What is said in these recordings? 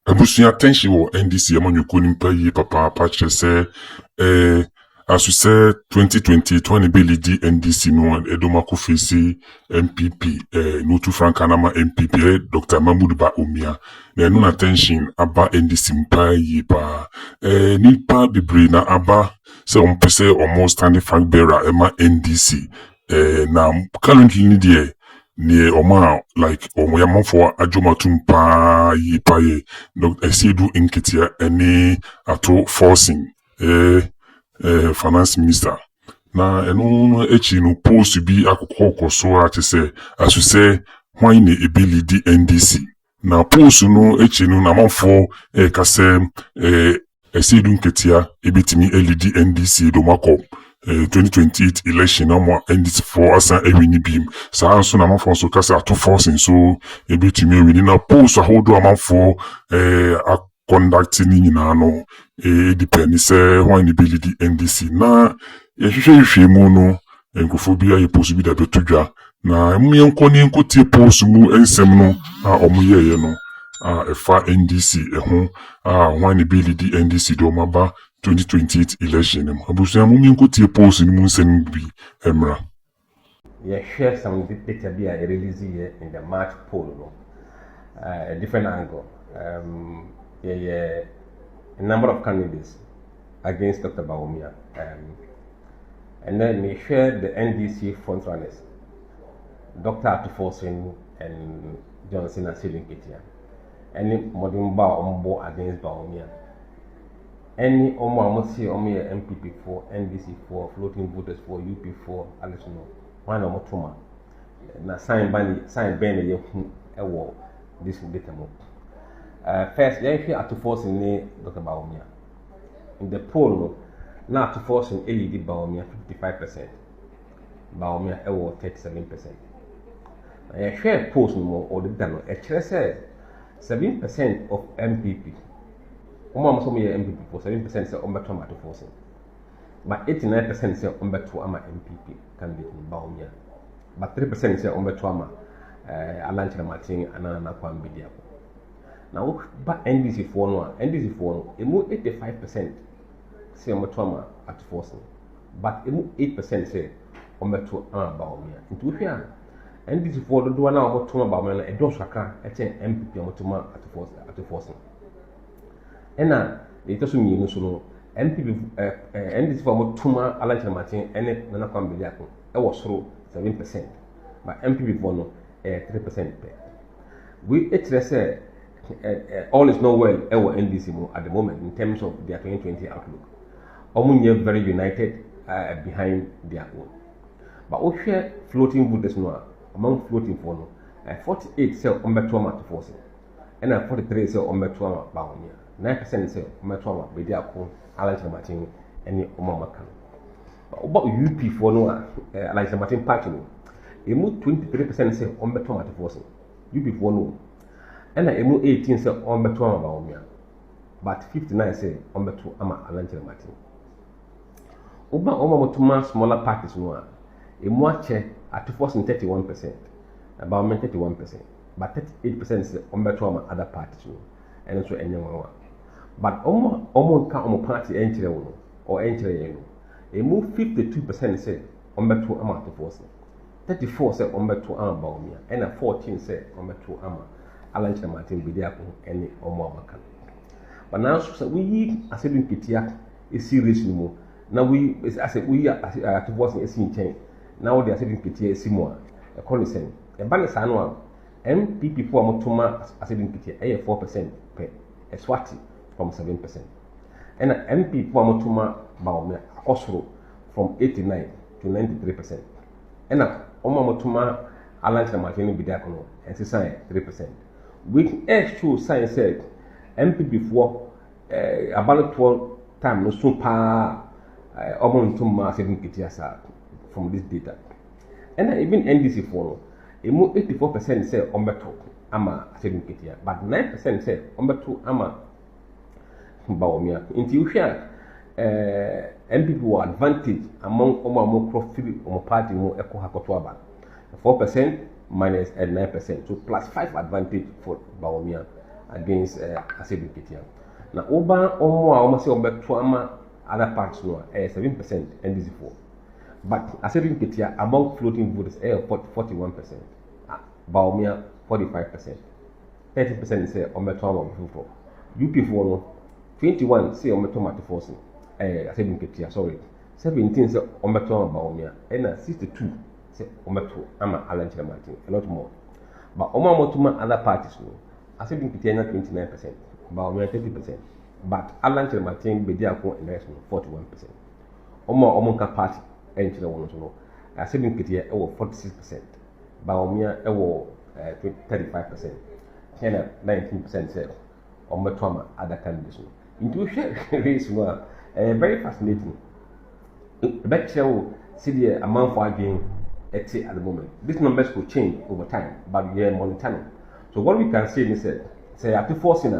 Abusuya attention wo NDC amanyoko nimpa yi papa kyerɛ sɛ aso sɛ 2020 20 be lead NDC no edomako face MPP no franka na ma MPP Dr. Mahmoud Bawimia na ɛno na attention aba NDC mpa yi pa nipa bebree na aba sɛ ɔmpɛ sɛ ɔmo standing flag bearer ɛma NDC na currently ni deɛ ne oma like omo yamafo adwomatum pa yi pa ye esiedu inketia ene ato forcing finance minister na eno echi no post bi akokɔ so a kyese aso se hwan ne ebili di NDC na post no echi no na manfo kase esiedu inketia ebitimi elidi NDC do makɔ 2028 election na mo NDC for asa ewini bim saa nso na manfo so kasa ato forcing so ebitumi ewini na post ahodo amanfo conduct ni nyina no depend sɛ hwan ne bili di NDC na yɛhwehwɛ mu no nkofo bi ayi post bi da betodwa na emu yɛnkɔ ne nkotie post mu ensɛm no a ɔmo yɛyɛ no ɛfa NDC ɛho hwan ne bili di NDC do maba 2028 election abusuya mu nkotie post ni mu nsɛm bi emra. Yeah, share some data be released here in the March poll, no? A different angle. A number of candidates against Dr. Bawimia. And then we share the NDC frontrunners, Dr. Atufosin and Johnson and Sidin Ketia. Any modern bar on board against Bawimia. Any Omoamosi Omi MPP for NDC for floating voters for UP for Alessandro. One or more na sign ban ye hu this data mo first they here to force in Dr. Bawimia in the poll now to force in LED Bawimia 55%, Bawimia 37%. I share post no or the dano a say 7% of MPP so me MPP for 7% say on beto to forcing, but 89% say on beto ama MPP candidate in Bawimia, but 3% say on beto ama Alanchina Martin and Anakwa Media. Now, but NDC for no, emu 85% say on beto ama at forcing, but emu 8% say on beto ama Bawimia. Into here, NDC for the one now beto ama Bawimia, a dos shaka at MPP on beto at forcing. Ena ito so mi no so no MPP NDC for mo tuma Alanchina Martin ene na kwa mbeli ako e wo soro 7%, but MPP for no 3% pe. We say all is not well ever NDC mo at the moment in terms of their 2020 outlook. Omunye very united behind their own. But we share floating voters no among floating for no 48 say ombeto ma to force and 43 say ombeto ma Bawimia. 9% say ometwa be dia ko Alanchina Martin any omamaka. About UP for no Alanchina Martin party no. Emu 23% say ometwa to force. UP for no. And emu 18 say ometwa Bawimia. But 59 say ometwa ama Alanchina Martin. Oba omamotuma smaller parties no emu ache at force 31%. About 31%. But 38% say ometwa ama other parties no. And so anyone. But almost count party entry or entry. A move 52% say on beto ama to force. 34 say on beto ama Bawimia, and 14 say on beto ama Alanchina Martin be there any or more. But now we as a Pitia is serious no more. Now we as we are to force a scene chain. Now they are saying Pitia is more. A consent. A balance annual MPP for Motuma as a Pitia 4% per a swati from 7%. And MP for Motuma Bawimia Osro from 89 to 93%. And Omamotuma Alanchina Martin Bidakono and Sisai 3%. With H2 science said MPP for about 12 times no so pa Omamotuma 7 from this data. And even NDC for emu 84% say ombeto ama 7 but 9% say ombeto ama Bawimia. Into you share MPP were advantage among more profit or party more echo hakotwaba 4% minus 9%, so plus 5 advantage for Bawimia against Asedu Ketia. Now, Oba Omo almost say Obetuama other parts no 7% NDC for. But Asedu Ketia among floating voters 41%. Bawimia 45%. 30% say Obetuama for. UP for no 21 say Obetuama to force. Asedu Ketia, sorry. 17 say Obetuama Bawimia. And 62 say Obetu ama Alan Martin. A lot more. But Omotuma other parties no. Asedu Ketia 29%. Bawimia 30%. But Alan Martin Bediako and the rest 41%. Omonka party and to the one no. Asedu Ketia 46%. Bawimia 35%. China 19% said Ometoma other candidates. Intuition race were very fascinating. Bet you see the amount for being at the moment. These numbers could change over time, but we are monitoring. So what we can say is that say after forcing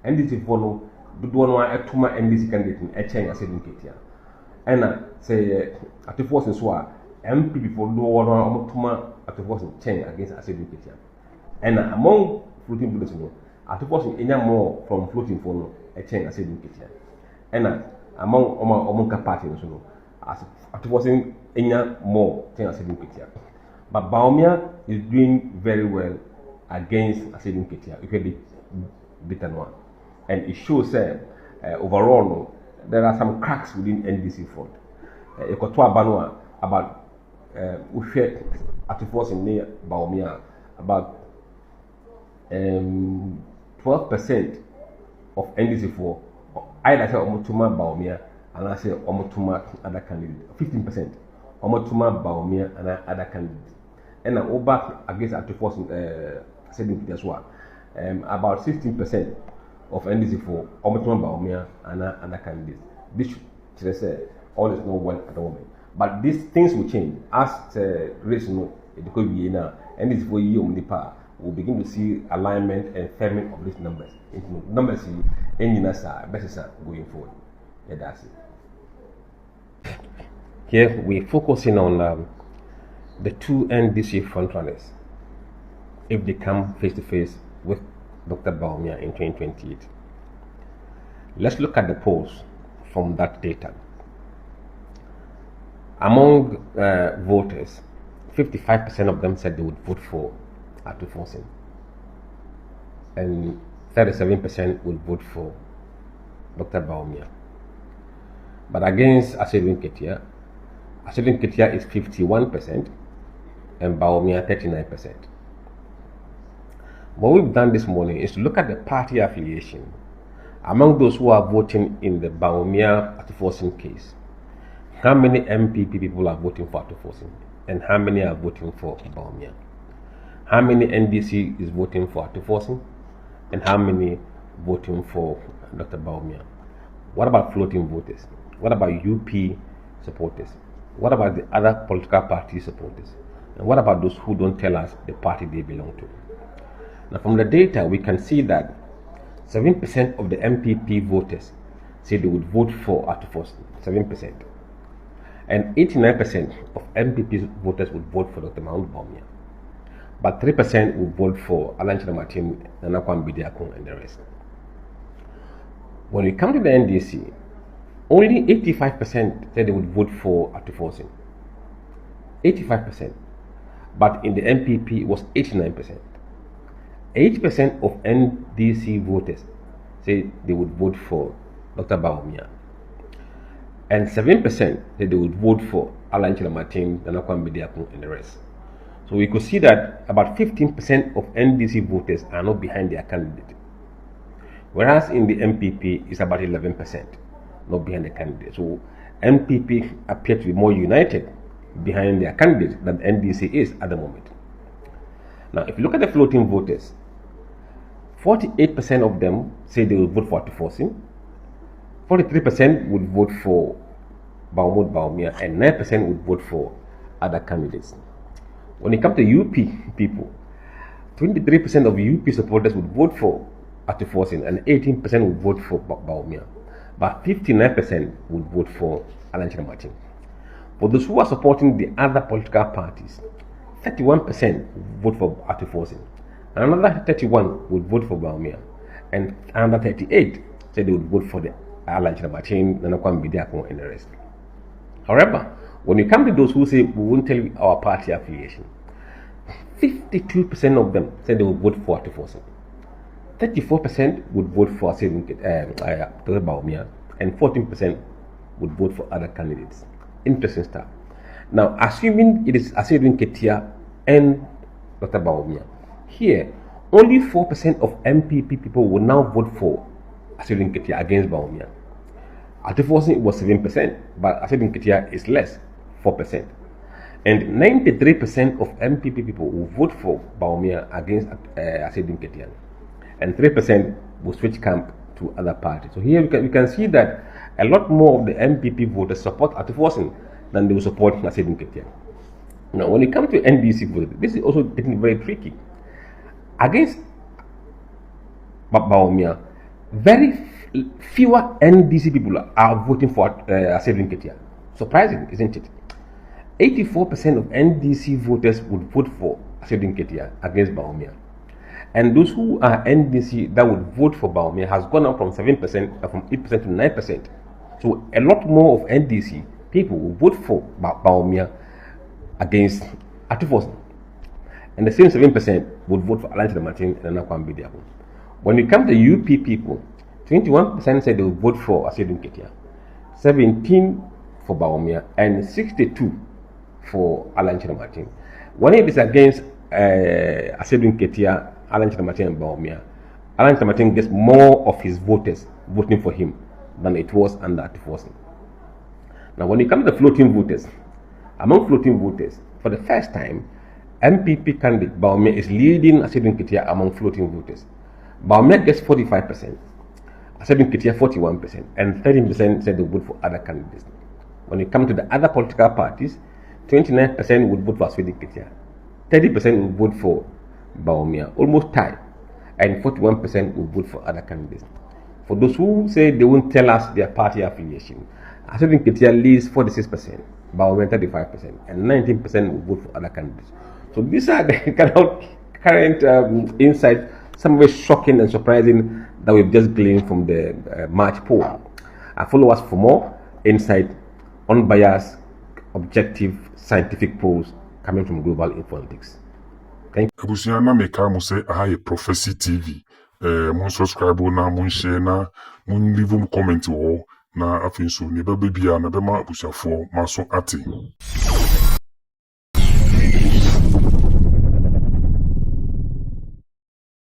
NDC follow do one at two NDC candidate in a chain as in Ketia. And say after forcing so MP for do one or after forcing chain against Asedu Ketia. And among floating bullets, after forcing any more from floating for a chain as in Ketia. And among Omonka party, after forcing any more chain as in Ketia. But Bawimia is doing very well against Asedu Ketia. If you beaten one. And it shows overall there are some cracks within NDC front. Ekotoa Banwa about Ushe at force in near Bawimia about 12% of NDC for either say Omotuma Bawimia and I say Omotuma other candidate. 15% Omotuma Bawimia and other candidate. And over against at force in as well. About 16% of NDC for Omotuma Bawimia and other candidates. This should say all is not well at the moment. But these things will change as the race no because we now NDC for year Omnipa will begin to see alignment and firming of these numbers. Numbers in Nasa best going forward. Yeah, that's it. Here we're focusing on the two NDC frontrunners if they come face to face with Dr. Bawimia in 2028. Let's look at the polls from that data. Among voters, 55% of them said they would vote for Atufosin, and 37% would vote for Dr. Bawimia. But against Asedu Ketia is 51% and Bawimia 39%. What we've done this morning is to look at the party affiliation among those who are voting in the Bawimia Atufosin case. How many MPP people are voting for Atufosin and how many are voting for Bawimia? How many NDC is voting for Atufosin and how many voting for Dr. Bawimia? What about floating voters? What about UP supporters? What about the other political party supporters? And what about those who don't tell us the party they belong to? Now, from the data, we can see that 7% of the MPP voters say they would vote for Atufosin, 7%. And 89% of MPP voters would vote for Dr. Bawimia. But 3% would vote for Alan Martin, Nanakwan Bidiakun, and the rest. When we come to the NDC, only 85% said they would vote for Atufosin. 85%. But in the MPP, it was 89%. 8% of NDC voters say they would vote for Dr. Bawimia. And 7% said they would vote for Alan Martin, Nanakwan Bidiakun, and the rest. So we could see that about 15% of NDC voters are not behind their candidate. Whereas in the MPP, it's about 11% not behind the candidate. So MPP appear to be more united behind their candidate than NDC is at the moment. Now, if you look at the floating voters, 48% of them say they will vote for Atufosin, 43% would vote for Bawimia, and 9% would vote for other candidates. When it comes to UP people, 23% of UP supporters would vote for Atufosin and 18% would vote for Bawimia. But 59% would vote for Alan Martin. For those who are supporting the other political parties, 31% would vote for Atufosin, and another 31% would vote for Bawimia, and another 38 said they would vote for the Alan Chinamachin, Nana Kwambidiako, and the rest. However, when you come to those who say we won't tell you our party affiliation, 52% of them said they would vote for Atifosin. 34% would vote for Dr. Bawimia, and 14% would vote for other candidates. Interesting stuff. Now, assuming it is Asedin Ketia and Dr. Bawimia, here, only 4% of MPP people will now vote for Asedin Ketia against Bawimia. Atifosin was 7%, but Asedin Ketia is less, 4%. And 93% of MPP people will vote for Bawimia against Asedin Ketia. And 3% will switch camp to other parties. So here we can see that a lot more of the MPP voters support Atifosin than they will support Asedin Ketia. Now, when it comes to NDC voters, this is also getting very tricky. Against Bawimia, very fewer NDC people are voting for Asedin Ketia. Surprising, isn't it? 84% of NDC voters would vote for Asedin Ketia against Bawimia. And those who are NDC that would vote for Bawimia has gone up from 7%, from 8% to 9%. So a lot more of NDC people will vote for Bawimia against Atifosin. And the same 7% would vote for Alan Martin and Nana Kwambidiako. When it comes to UP people, 21% said they would vote for Asedin Ketia, 17% for Bawimia, and 62% for Alan Martin. When it is against Asedin Ketia, Alan Martin and Bawimia, Alan Martin gets more of his voters voting for him than it was under Atifosin. Now, when it comes to floating voters, among floating voters, for the first time, MPP candidate Bawimia is leading Asedin Ketia among floating voters. Bawimia gets 45%, Asedin Ketia 41%, and 13% said they would vote for other candidates. When it comes to the other political parties, 29% would vote for Asedin Ketia, 30% would vote for Bawimia, almost tied, and 41% would vote for other candidates. For those who say they won't tell us their party affiliation, Asedin Ketia leads 46%, Bawimia 35%, and 19% would vote for other candidates. So these are the kind of current insights, some of it shocking and surprising, that we've just gleaned from the March poll. Follow us for more insight, unbiased, objective, scientific polls coming from Global Informatics. Thank you. Abusia na meka mo say aha ye Prophecy TV. Mon subscribe na mon share na mon leave mo comment wo na afin so ne ba bia na be ma abusiafo maso ate.